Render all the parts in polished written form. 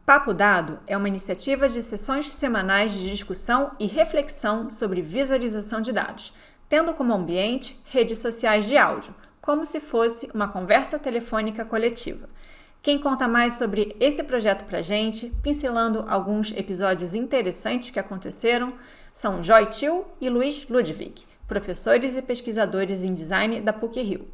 Papo Dado é uma iniciativa de sessões semanais de discussão e reflexão sobre visualização de dados, tendo como ambiente redes sociais de áudio, como se fosse uma conversa telefônica coletiva. Quem conta mais sobre esse projeto pra gente, pincelando alguns episódios interessantes que aconteceram, são Joy Til e Luiz Ludwig, professores e pesquisadores em design da PUC-Rio.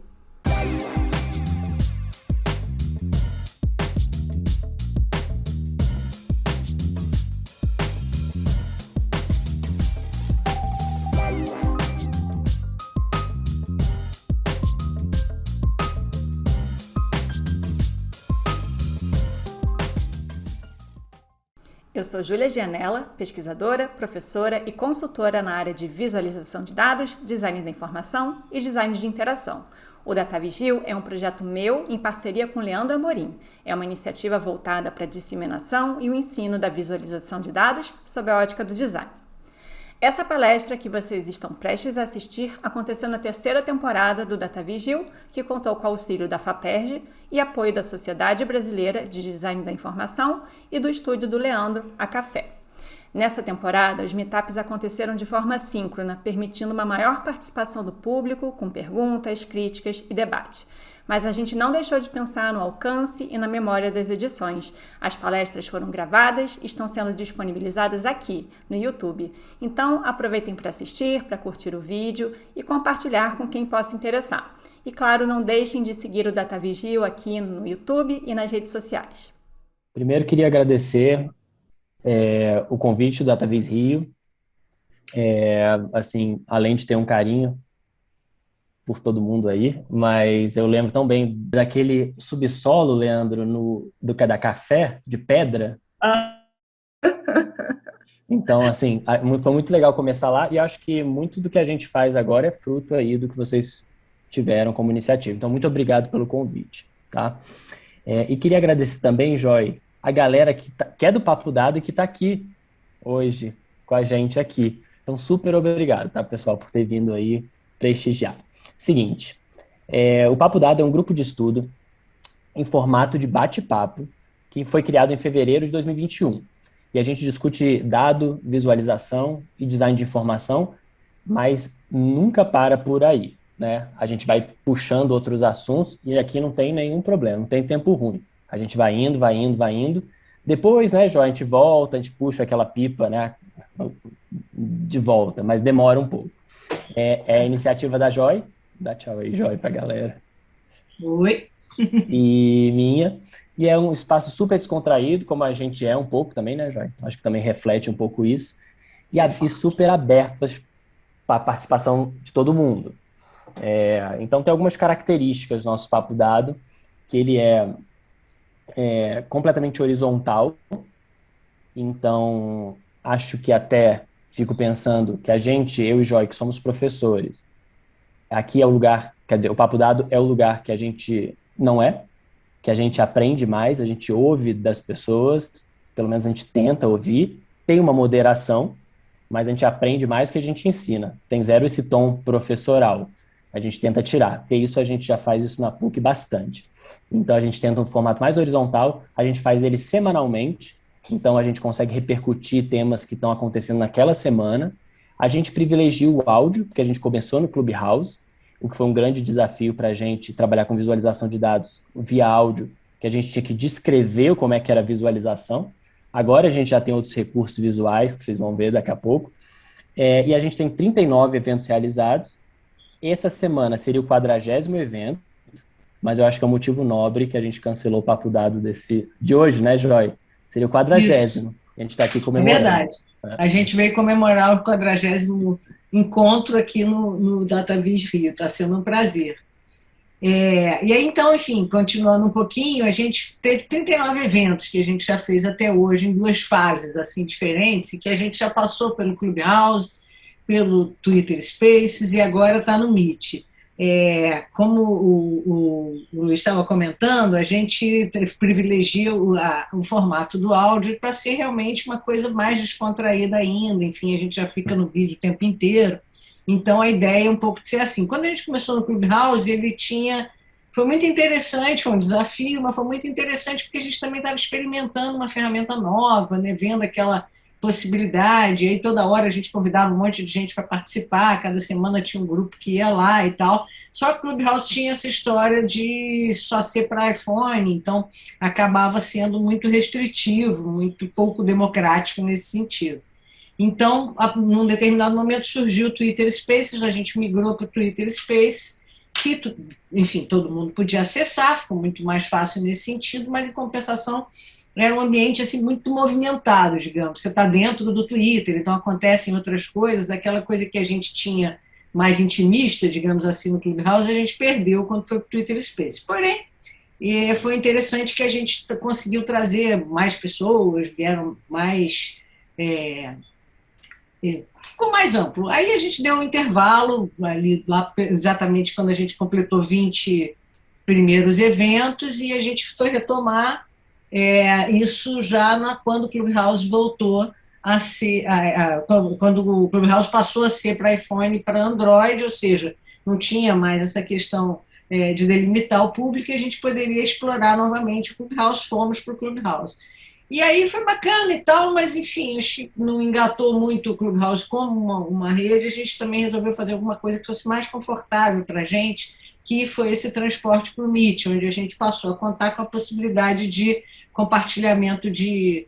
Eu sou Júlia Gianella, pesquisadora, professora e consultora na área de visualização de dados, design da informação e design de interação. O DataVigil é um projeto meu em parceria com Leandro Amorim. É uma iniciativa voltada para a disseminação e o ensino da visualização de dados sob a ótica do design. Essa palestra que vocês estão prestes a assistir aconteceu na terceira temporada do DataVigil, que contou com o auxílio da FAPERJ e apoio da Sociedade Brasileira de Design da Informação e do estúdio do Leandro, a Café. Nessa temporada, os meetups aconteceram de forma síncrona, permitindo uma maior participação do público, com perguntas, críticas e debate. Mas a gente não deixou de pensar no alcance e na memória das edições. As palestras foram gravadas e estão sendo disponibilizadas aqui, no YouTube. Então, aproveitem para assistir, para curtir o vídeo e compartilhar com quem possa interessar. E, claro, não deixem de seguir o DataVigil aqui no YouTube e nas redes sociais. Primeiro, queria agradecer o convite do DataVis Rio. Assim, além de ter um carinho por todo mundo aí, mas eu lembro tão bem daquele subsolo, Leandro, da Café, de pedra. Então, assim, foi muito legal começar lá, e acho que muito do que a gente faz agora é fruto aí do que vocês tiveram como iniciativa. Então, muito obrigado pelo convite, tá? E queria agradecer também, Joy, a galera que é do Papo Dado e que está aqui hoje com a gente aqui. Então, super obrigado, tá, pessoal, por ter vindo aí prestigiar. Seguinte, o Papo Dado é um grupo de estudo em formato de bate-papo que foi criado em fevereiro de 2021. E a gente discute dado, visualização e design de informação, mas nunca para por aí, né? A gente vai puxando outros assuntos e aqui não tem nenhum problema, não tem tempo ruim. A gente vai indo, vai indo, vai indo. Depois, né, Jó, a gente volta, a gente puxa aquela pipa, né, de volta, mas demora um pouco. É a iniciativa da Joy. Dá tchau aí, Joy, pra galera. Oi. E minha. E é um espaço super descontraído, como a gente é um pouco também, né, Joy? Acho que também reflete um pouco isso. E super aberto para a participação de todo mundo. Então, tem algumas características do nosso Papo Dado, que ele é completamente horizontal. Então, acho que até fico pensando que eu e Joy, que somos professores, aqui é o lugar, quer dizer, o Papo Dado é o lugar que a gente não que a gente aprende mais, a gente ouve das pessoas, pelo menos a gente tenta ouvir, tem uma moderação, mas a gente aprende mais do que a gente ensina. Tem zero esse tom professoral. A gente tenta tirar, porque isso a gente já faz isso na PUC bastante. Então a gente tenta um formato mais horizontal, a gente faz ele semanalmente, então a gente consegue repercutir temas que estão acontecendo naquela semana. A gente privilegia o áudio, porque a gente começou no Clubhouse, o que foi um grande desafio para a gente trabalhar com visualização de dados via áudio, que a gente tinha que descrever como é que era a visualização. Agora a gente já tem outros recursos visuais, que vocês vão ver daqui a pouco. E a gente tem 39 eventos realizados. Essa semana seria o 40º evento, mas eu acho que é um motivo nobre que a gente cancelou o Papo Dado de hoje, né, Joy? Seria o 40º. A gente está aqui comemorando. É verdade. A gente veio comemorar o 40º encontro aqui no DataVis Rio. Está sendo um prazer. E aí, então, enfim, continuando um pouquinho, a gente teve 39 eventos que a gente já fez até hoje, em duas fases assim diferentes, e que a gente já passou pelo Clubhouse, pelo Twitter Spaces e agora está no Meet. Como o Luiz estava comentando, a gente privilegia o formato do áudio para ser realmente uma coisa mais descontraída ainda, enfim, a gente já fica no vídeo o tempo inteiro, então a ideia é um pouco de ser assim. Quando a gente começou no Clubhouse, ele foi muito interessante, foi um desafio, mas foi muito interessante porque a gente também estava experimentando uma ferramenta nova, né? Vendo aquela possibilidade, e aí toda hora a gente convidava um monte de gente para participar, cada semana tinha um grupo que ia lá e tal. Só que o Clubhouse tinha essa história de só ser para iPhone, então acabava sendo muito restritivo, muito pouco democrático nesse sentido. Então, num determinado momento surgiu o Twitter Spaces, a gente migrou para o Twitter Spaces, que, enfim, todo mundo podia acessar, ficou muito mais fácil nesse sentido, mas, em compensação, era um ambiente assim, muito movimentado, digamos. Você está dentro do Twitter, então acontecem outras coisas, aquela coisa que a gente tinha mais intimista, digamos assim, no Clubhouse, a gente perdeu quando foi para o Twitter Spaces. Porém, foi interessante que a gente conseguiu trazer mais pessoas, vieram mais... ficou mais amplo. Aí a gente deu um intervalo, ali, lá, exatamente quando a gente completou 20 primeiros eventos, e a gente foi retomar isso já quando o Clubhouse voltou a ser, quando o Clubhouse passou a ser para iPhone e para Android, ou seja, não tinha mais essa questão de delimitar o público, e a gente poderia explorar novamente o Clubhouse, fomos para o Clubhouse. E aí foi bacana e tal, mas enfim, acho que não engatou muito o Clubhouse como uma rede, a gente também resolveu fazer alguma coisa que fosse mais confortável para a gente, que foi esse transporte para o Meet, onde a gente passou a contar com a possibilidade de compartilhamento de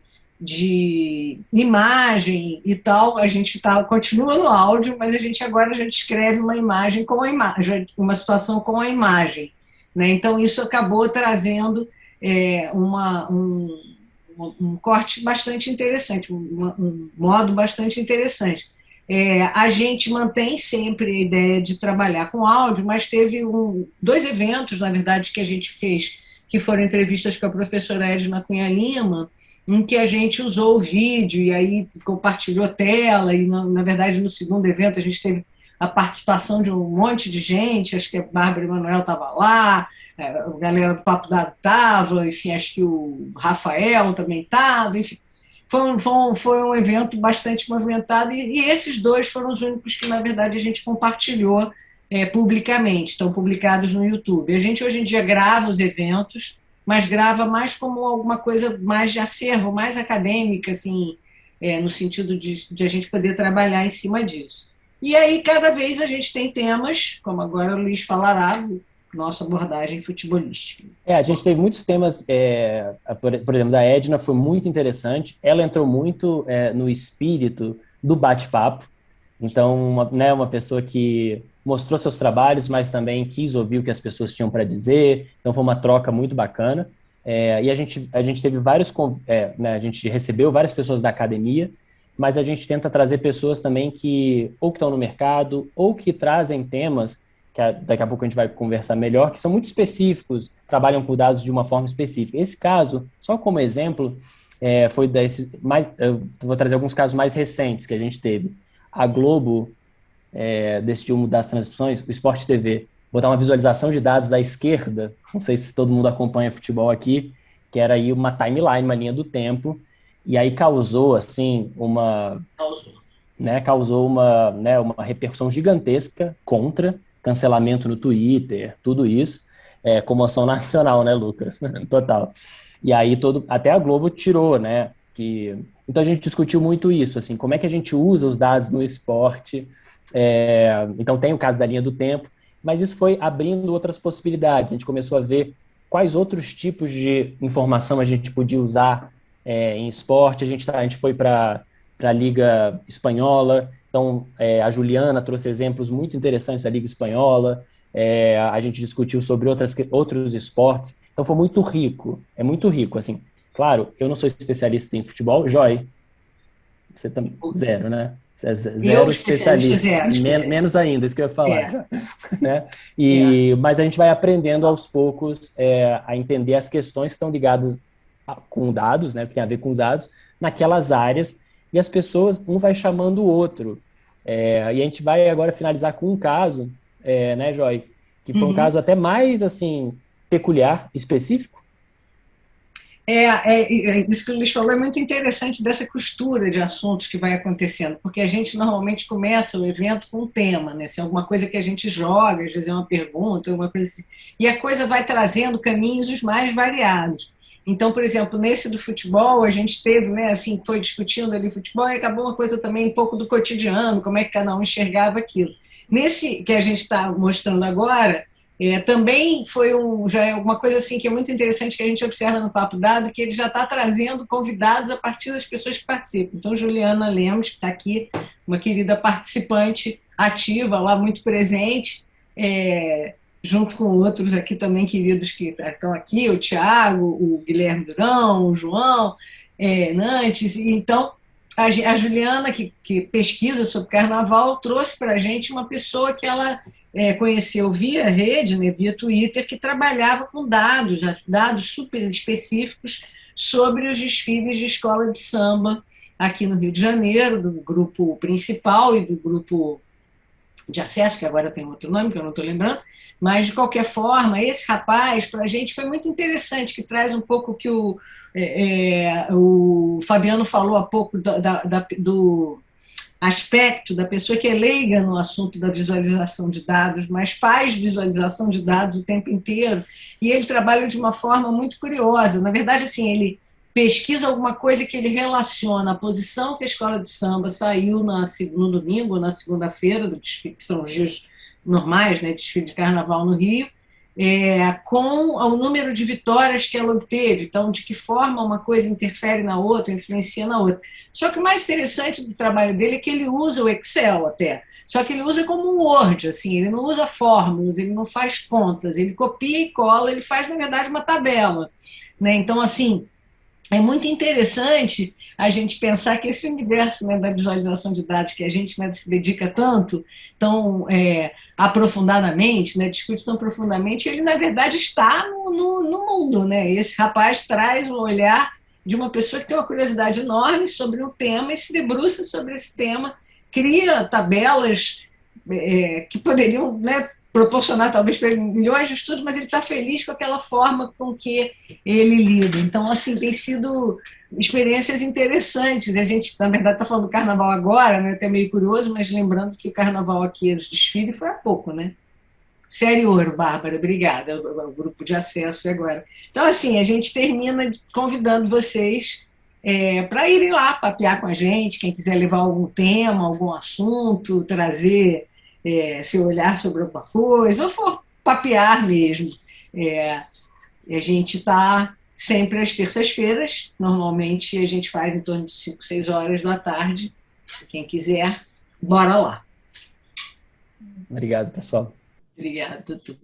imagem e tal. A gente continua no áudio, mas a gente agora já descreve uma imagem com a imagem, uma situação com a imagem, né? Então isso acabou trazendo um corte bastante interessante, um modo bastante interessante. A gente mantém sempre a ideia de trabalhar com áudio, mas teve dois eventos, na verdade, que a gente fez, que foram entrevistas com a professora Edna Cunha Lima, em que a gente usou o vídeo e aí compartilhou tela, e na verdade no segundo evento a gente teve a participação de um monte de gente, acho que a Bárbara Emanuel estava lá, a galera do Papo Dado estava, enfim, acho que o Rafael também estava, enfim. Foi um evento bastante movimentado, e esses dois foram os únicos que, na verdade, a gente compartilhou publicamente, estão publicados no YouTube. A gente, hoje em dia, grava os eventos, mas grava mais como alguma coisa mais de acervo, mais acadêmica, assim, no sentido de a gente poder trabalhar em cima disso. E aí, cada vez a gente tem temas, como agora o Luiz falará, nossa abordagem futebolística. A gente teve muitos temas, por exemplo, da Edna, foi muito interessante. Ela entrou muito no espírito do bate-papo. Então, uma pessoa que mostrou seus trabalhos, mas também quis ouvir o que as pessoas tinham para dizer. Então, foi uma troca muito bacana. E a gente teve vários... a gente recebeu várias pessoas da academia, mas a gente tenta trazer pessoas também que estão no mercado ou que trazem temas que daqui a pouco a gente vai conversar melhor, que são muito específicos, trabalham com dados de uma forma específica. Esse caso, só como exemplo, foi eu vou trazer alguns casos mais recentes que a gente teve. A Globo decidiu mudar as transmissões, o Sport TV, botar uma visualização de dados da esquerda, não sei se todo mundo acompanha futebol aqui, que era aí uma timeline, uma linha do tempo, e aí causou, assim, uma repercussão gigantesca contra cancelamento no Twitter, tudo isso, comoção nacional, né, Lucas? Total. E aí até a Globo tirou, né? Então a gente discutiu muito isso, assim, como é que a gente usa os dados no esporte. Então tem o caso da linha do tempo, mas isso foi abrindo outras possibilidades. A gente começou a ver quais outros tipos de informação a gente podia usar em esporte. A gente foi para a Liga Espanhola. Então, a Juliana trouxe exemplos muito interessantes da Liga Espanhola, a gente discutiu sobre outros esportes, então foi muito rico, é muito rico, assim. Claro, eu não sou especialista em futebol, Joy, você também, zero, né? Você é zero especialista, menos ainda, isso que eu ia falar. Né? Mas a gente vai aprendendo aos poucos a entender as questões que estão ligadas com dados, né, que tem a ver com dados, naquelas áreas, e as pessoas, um vai chamando o outro. E a gente vai agora finalizar com um caso, né, Joy, que foi um caso até mais, assim, peculiar, específico. Isso que o Luiz falou é muito interessante dessa costura de assuntos que vai acontecendo, porque a gente normalmente começa o evento com um tema, né? Se é alguma coisa que a gente joga, às vezes é uma pergunta, alguma coisa assim, e a coisa vai trazendo caminhos os mais variados. Então, por exemplo, nesse do futebol, a gente teve, né, assim, foi discutindo ali futebol e acabou uma coisa também um pouco do cotidiano, como é que cada um enxergava aquilo. Nesse que a gente está mostrando agora, também já é uma coisa assim que é muito interessante que a gente observa no Papo Dado, que ele já está trazendo convidados a partir das pessoas que participam. Então, Juliana Lemos, que está aqui, uma querida participante ativa, lá muito presente, junto com outros aqui também queridos que estão aqui, o Tiago, o Guilherme Durão, o João, Nantes. Então, a Juliana, que pesquisa sobre carnaval, trouxe para a gente uma pessoa que ela conheceu via rede, né, via Twitter, que trabalhava com dados super específicos sobre os desfiles de escola de samba aqui no Rio de Janeiro, do grupo principal e do grupo de acesso, que agora tem outro nome, que eu não estou lembrando, mas, de qualquer forma, esse rapaz, para a gente, foi muito interessante, que traz um pouco o que o Fabiano falou há pouco do aspecto da pessoa que é leiga no assunto da visualização de dados, mas faz visualização de dados o tempo inteiro, e ele trabalha de uma forma muito curiosa. Na verdade, assim, ele pesquisa alguma coisa que ele relaciona a posição que a escola de samba saiu no domingo ou na segunda-feira, do desfile, que são os dias normais, né, desfile de carnaval no Rio, com o número de vitórias que ela obteve. Então, de que forma uma coisa interfere na outra, influencia na outra. Só que o mais interessante do trabalho dele é que ele usa o Excel até, só que ele usa como um Word, assim, ele não usa fórmulas, ele não faz contas, ele copia e cola, ele faz, na verdade, uma tabela, né? Então, assim, é muito interessante a gente pensar que esse universo, né, da visualização de dados que a gente, né, se dedica tanto, tão aprofundadamente, né, discute tão profundamente, ele, na verdade, está no mundo. Né? Esse rapaz traz um olhar de uma pessoa que tem uma curiosidade enorme sobre o tema e se debruça sobre esse tema, cria tabelas que poderiam, né, proporcionar talvez para ele milhões de estudos, mas ele está feliz com aquela forma com que ele lida. Então, assim, tem sido experiências interessantes. A gente, na verdade, está falando do carnaval agora, né? Até meio curioso, mas lembrando que o carnaval aqui, os desfiles, foi há pouco, né? Série Ouro, Bárbara, obrigada. O grupo de acesso agora. Então, assim, a gente termina convidando vocês para irem lá papear com a gente, quem quiser levar algum tema, algum assunto, trazer seu olhar sobre alguma coisa, ou for papear mesmo. A gente está sempre às terças-feiras, normalmente a gente faz em torno de 5, 6 horas da tarde. Quem quiser, bora lá. Obrigado, pessoal. Obrigada, Tutu.